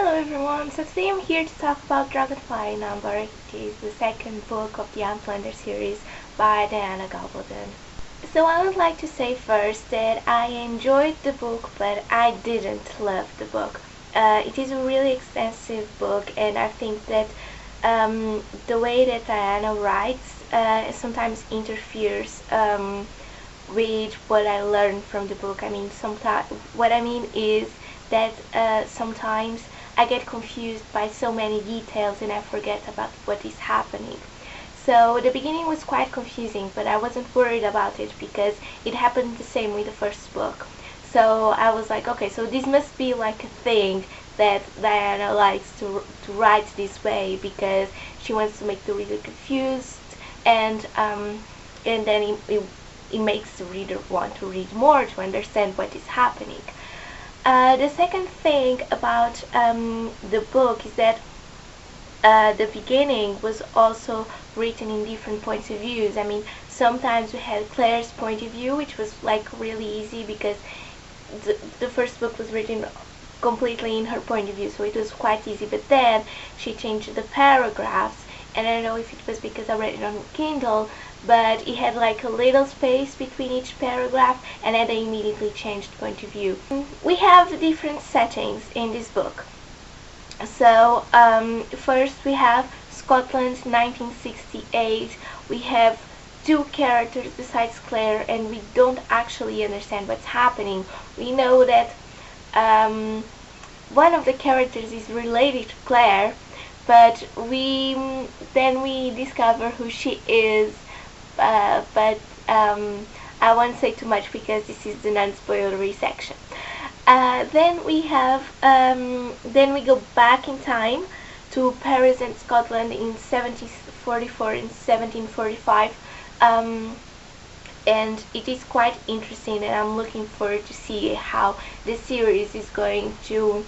Hello everyone, so today I'm here to talk about Dragonfly in Amber. It is the second book of the Outlander series by Diana Gabaldon. So I would like to say first that I enjoyed the book, but I didn't love the book. It is a really expensive book, and I think that the way that Diana writes sometimes interferes with what I learned from the book. I mean, sometimes what I mean is that sometimes I get confused by so many details and I forget about what is happening. So the beginning was quite confusing, but I wasn't worried about it because it happened the same with the first book. So I was like, okay, so this must be like a thing that Diana likes to write this way because she wants to make the reader confused, and then it makes the reader want to read more to understand what is happening. The second thing about the book is that the beginning was also written in different points of views. I mean, sometimes we had Claire's point of view, which was like really easy because the first book was written completely in her point of view, so it was quite easy. But then she changed the paragraphs, and I don't know if it was because I read it on Kindle, but it had like a little space between each paragraph, and then they immediately changed point of view. We have different settings in this book. So first we have Scotland 1968. We have two characters besides Claire, and we don't actually understand what's happening. We know that one of the characters is related to Claire, but then we discover who she is, but I won't say too much because this is the non-spoilery section. Then we go back in time to Paris and Scotland in 1744 and 1745, and it is quite interesting, and I'm looking forward to see how the series is going to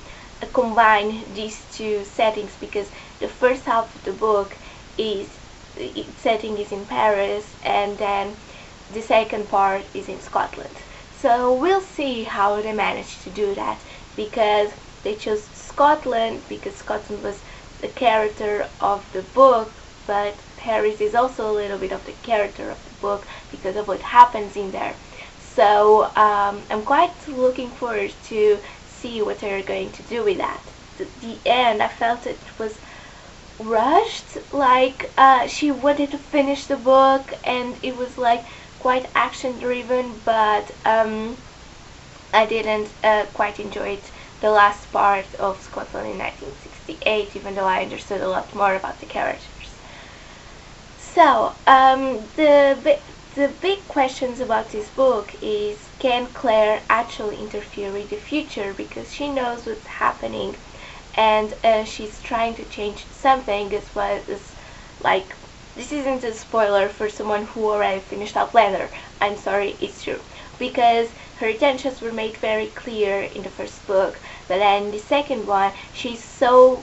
combine these two settings, because the first half of the book is its setting is in Paris, and then the second part is in Scotland. So we'll see how they managed to do that, because they chose Scotland because Scotland was the character of the book, but Paris is also a little bit of the character of the book because of what happens in there. So I'm quite looking forward to see what they're going to do with that. The end, I felt it was rushed, like she wanted to finish the book, and it was like quite action driven, but I didn't quite enjoy it, the last part of Scotland in 1968, even though I understood a lot more about the characters. So the big questions about this book is, can Claire actually interfere with the future, because she knows what's happening, and she's trying to change something, as well as, like, this isn't a spoiler for someone who already finished Outlander. I'm sorry, it's true. Because her intentions were made very clear in the first book, but then in the second one, she's so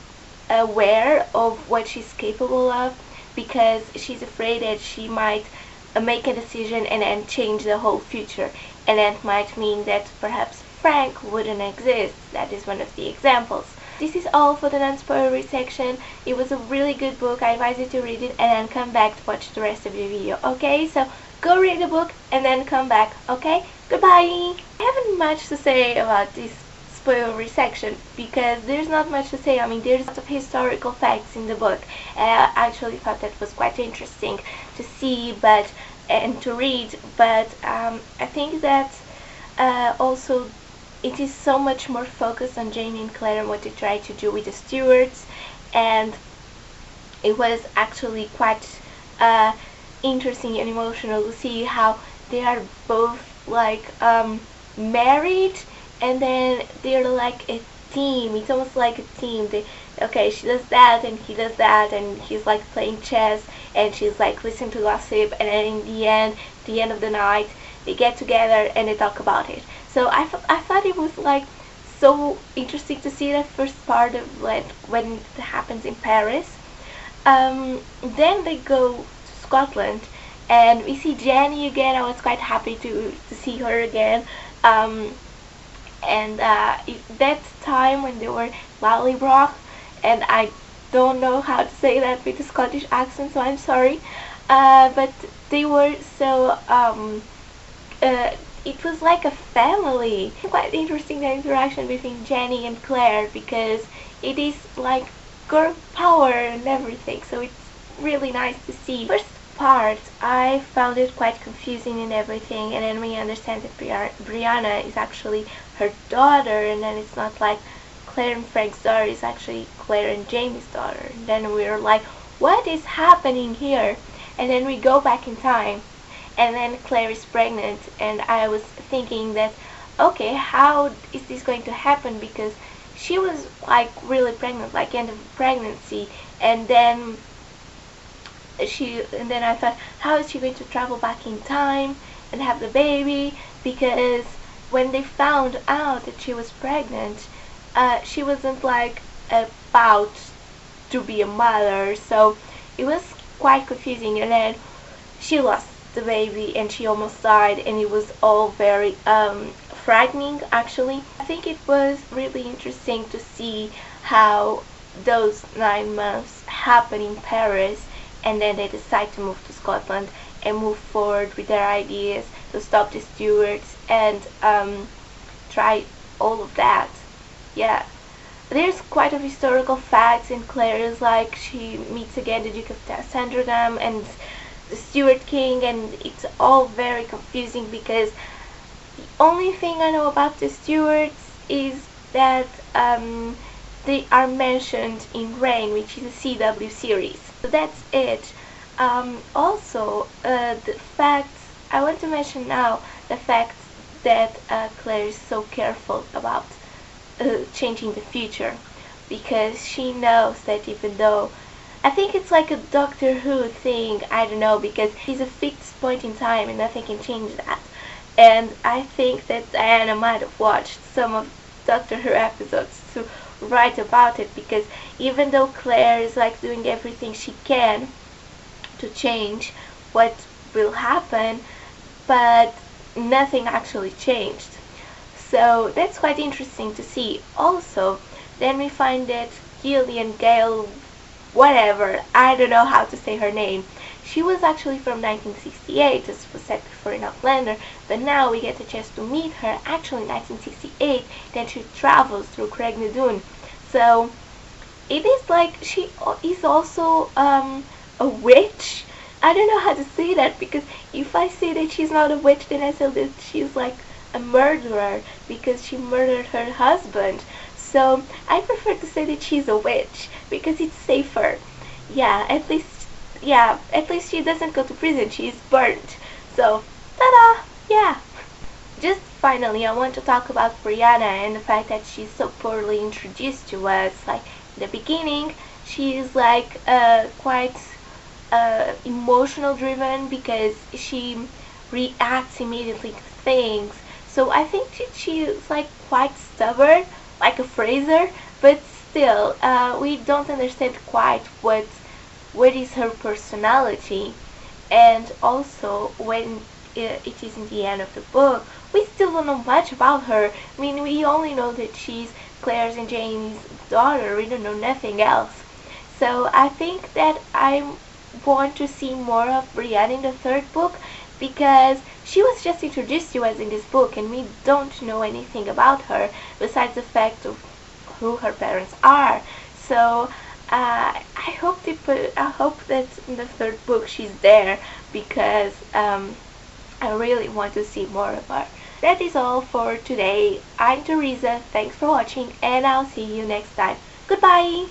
aware of what she's capable of, because she's afraid that she might make a decision and then change the whole future. And that might mean that perhaps Frank wouldn't exist. That is one of the examples. This is all for the non-spoilery section. It was a really good book. I advise you to read it and then come back to watch the rest of the video. Okay, so go read the book and then come back. Okay, goodbye. I haven't much to say about this spoilery section because there's not much to say. I mean, there's lots of historical facts in the book. I actually thought that was quite interesting to see and to read, but I think that also it is so much more focused on Jamie and Claire and what they try to do with the stewards, and it was actually quite interesting and emotional to see how they are both like married, and then they're like a team. It's almost like a team. Okay, she does that and he does that, and he's like playing chess and she's like listening to gossip, and then in the end of the night, they get together and they talk about it. So I thought it was like so interesting to see that first part of when it happens in Paris. Then they go to Scotland and we see Jenny again. I was quite happy to see her again. and that time when they were Lallybroch, and I don't know how to say that with a Scottish accent, so I'm sorry. But they were so it was like a family. Quite interesting, the interaction between Jenny and Claire, because it is like girl power and everything, so it's really nice to see. First part, I found it quite confusing and everything, and then we understand that Brianna is actually her daughter, and then it's not like Claire and Frank's daughter, it's actually Claire and Jamie's daughter. And then we're like, what is happening here? And then we go back in time, and then Claire is pregnant, and I was thinking that, okay, how is this going to happen, because she was like really pregnant, like end of pregnancy, and then I thought, how is she going to travel back in time and have the baby, because when they found out that she was pregnant, she wasn't like about to be a mother, so it was quite confusing. And then she lost the baby and she almost died, and it was all very frightening actually. I think it was really interesting to see how those 9 months happen in Paris, and then they decide to move to Scotland and move forward with their ideas to stop the Stuarts and try all of that. Yeah, there's quite a historical facts, and Claire is like, she meets again the Duke of Sandringham and the Stuart King, and it's all very confusing, because the only thing I know about the Stuarts is that they are mentioned in Reign, which is a CW series. So that's it. Also, the facts, I want to mention now the fact that Claire is so careful about changing the future, because she knows that even though, I think it's like a Doctor Who thing, I don't know, because it's a fixed point in time and nothing can change that. And I think that Diana might have watched some of Doctor Who episodes to write about it, because even though Claire is like doing everything she can to change what will happen, but nothing actually changed. So that's quite interesting to see. Also, then we find that Gillian Gale, whatever, I don't know how to say her name, she was actually from 1968, as was said before in Outlander, but now we get a chance to meet her actually in 1968, then she travels through Craignadoon. So it is like she is also a witch. I don't know how to say that, because if I say that she's not a witch, then I say that she's like a murderer, because she murdered her husband. So I prefer to say that she's a witch, because it's safer. Yeah, at least she doesn't go to prison, she's burnt. So, ta-da! Yeah. Just finally, I want to talk about Brianna and the fact that she's so poorly introduced to us. Like, in the beginning, she's like quite emotional driven, because she reacts immediately to things. So I think that she's like quite stubborn, like a Fraser, but still, we don't understand quite what is her personality. And also, when it is in the end of the book, we still don't know much about her. I mean, we only know that she's Claire's and Jane's daughter. We don't know nothing else. So I think that I want to see more of Brianna in the 3rd book, because she was just introduced to us in this book, and we don't know anything about her besides the fact of who her parents are. So I hope that in the 3rd book she's there, because I really want to see more of her. That is all for today. I'm Teresa. Thanks for watching, and I'll see you next time. Goodbye!